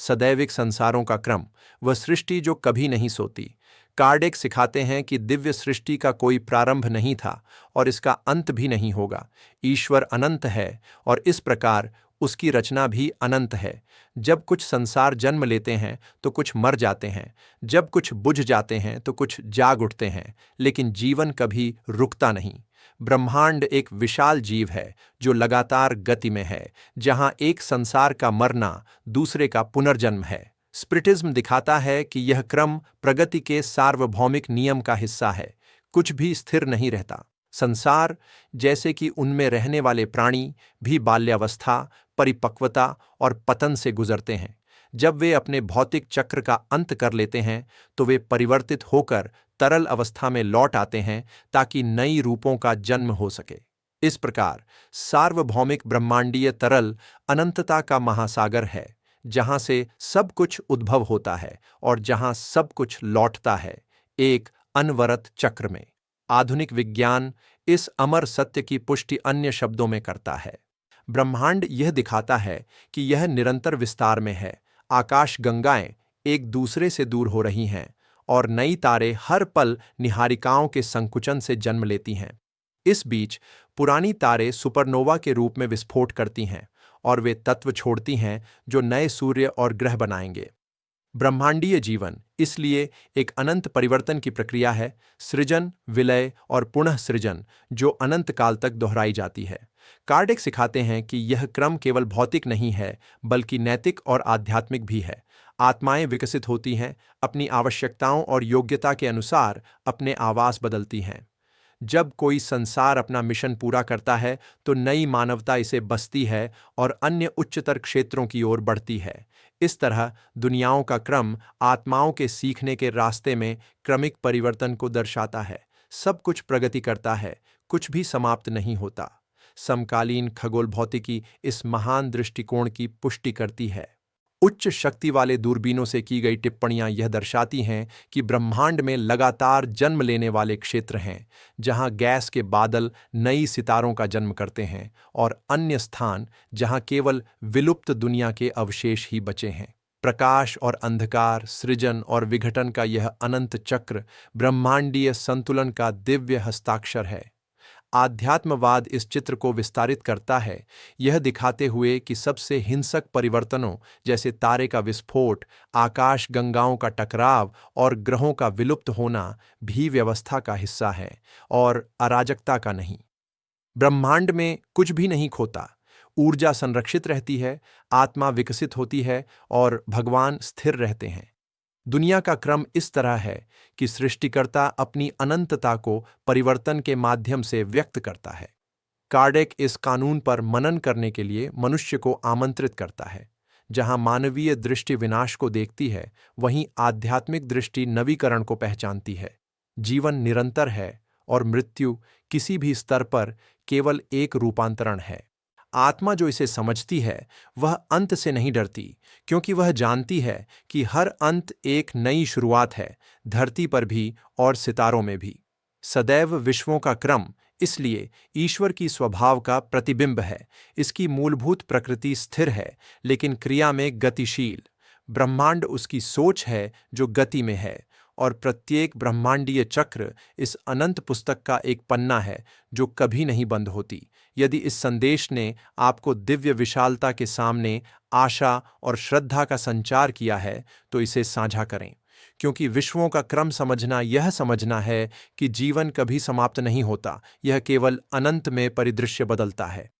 सदैविक संसारों का क्रम, वह सृष्टि जो कभी नहीं सोती। कार्डेक सिखाते हैं कि दिव्य सृष्टि का कोई प्रारंभ नहीं था और इसका अंत भी नहीं होगा। ईश्वर अनंत है और इस प्रकार उसकी रचना भी अनंत है। जब कुछ संसार जन्म लेते हैं तो कुछ मर जाते हैं, जब कुछ बुझ जाते हैं तो कुछ जाग उठते हैं, लेकिन जीवन कभी रुकता नहीं। ब्रह्मांड एक विशाल जीव है जो लगातार गति में है, जहां एक संसार का मरना दूसरे का पुनर्जन्म है। स्पिरिटिज्म दिखाता है कि यह क्रम प्रगति के सार्वभौमिक नियम का हिस्सा है। कुछ भी स्थिर नहीं रहता। संसार, जैसे कि उनमें रहने वाले प्राणी, भी बाल्यावस्था, परिपक्वता और पतन से गुजरते हैं। जब वे अपने भौतिक चक्र का अंत कर लेते हैं तो वे परिवर्तित होकर तरल अवस्था में लौट आते हैं ताकि नई रूपों का जन्म हो सके। इस प्रकार सार्वभौमिक ब्रह्मांडीय तरल अनंतता का महासागर है, जहां से सब कुछ उद्भव होता है और जहां सब कुछ लौटता है, एक अनवरत चक्र में। आधुनिक विज्ञान इस अमर सत्य की पुष्टि अन्य शब्दों में करता है। ब्रह्मांड यह दिखाता है कि यह निरंतर विस्तार में है। आकाश गंगाएं एक दूसरे से दूर हो रही हैं और नई तारे हर पल निहारिकाओं के संकुचन से जन्म लेती हैं। इस बीच पुरानी तारे सुपरनोवा के रूप में विस्फोट करती हैं और वे तत्व छोड़ती हैं जो नए सूर्य और ग्रह बनाएंगे। ब्रह्मांडीय जीवन इसलिए एक अनंत परिवर्तन की प्रक्रिया है, सृजन, विलय और पुनः सृजन, जो अनंत काल तक दोहराई जाती है। कार्डेक सिखाते हैं कि यह क्रम केवल भौतिक नहीं है, बल्कि नैतिक और आध्यात्मिक भी है। आत्माएं विकसित होती हैं, अपनी आवश्यकताओं और योग्यता के अनुसार अपने आवास बदलती हैं। जब कोई संसार अपना मिशन पूरा करता है तो नई मानवता इसे बसती है और अन्य उच्चतर क्षेत्रों की ओर बढ़ती है। इस तरह दुनियाओं का क्रम आत्माओं के सीखने के रास्ते में क्रमिक परिवर्तन को दर्शाता है। सब कुछ प्रगति करता है, कुछ भी समाप्त नहीं होता। समकालीन खगोल भौतिकी इस महान दृष्टिकोण की पुष्टि करती है। उच्च शक्ति वाले दूरबीनों से की गई टिप्पणियां यह दर्शाती हैं कि ब्रह्मांड में लगातार जन्म लेने वाले क्षेत्र हैं, जहां गैस के बादल नई सितारों का जन्म करते हैं, और अन्य स्थान जहां केवल विलुप्त दुनिया के अवशेष ही बचे हैं। प्रकाश और अंधकार, सृजन और विघटन का यह अनंत चक्र ब्रह्मांडीय संतुलन का दिव्य हस्ताक्षर है। आध्यात्मवाद इस चित्र को विस्तारित करता है, यह दिखाते हुए कि सबसे हिंसक परिवर्तनों जैसे तारे का विस्फोट, आकाश गंगाओं का टकराव और ग्रहों का विलुप्त होना भी व्यवस्था का हिस्सा है और अराजकता का नहीं। ब्रह्मांड में कुछ भी नहीं खोता, ऊर्जा संरक्षित रहती है, आत्मा विकसित होती है और भगवान स्थिर रहते हैं। दुनिया का क्रम इस तरह है कि सृष्टिकर्ता अपनी अनंतता को परिवर्तन के माध्यम से व्यक्त करता है। कार्डेक इस कानून पर मनन करने के लिए मनुष्य को आमंत्रित करता है। जहां मानवीय दृष्टि विनाश को देखती है, वहीं आध्यात्मिक दृष्टि नवीकरण को पहचानती है। जीवन निरंतर है और मृत्यु किसी भी स्तर पर केवल एक रूपांतरण है। आत्मा जो इसे समझती है वह अंत से नहीं डरती, क्योंकि वह जानती है कि हर अंत एक नई शुरुआत है, धरती पर भी और सितारों में भी। सदैव विश्वों का क्रम इसलिए ईश्वर की स्वभाव का प्रतिबिंब है। इसकी मूलभूत प्रकृति स्थिर है, लेकिन क्रिया में गतिशील। ब्रह्मांड उसकी सोच है जो गति में है, और प्रत्येक ब्रह्मांडीय चक्र इस अनंत पुस्तक का एक पन्ना है जो कभी नहीं बंद होती। यदि इस संदेश ने आपको दिव्य विशालता के सामने आशा और श्रद्धा का संचार किया है तो इसे साझा करें, क्योंकि विश्वों का क्रम समझना यह समझना है कि जीवन कभी समाप्त नहीं होता, यह केवल अनंत में परिदृश्य बदलता है।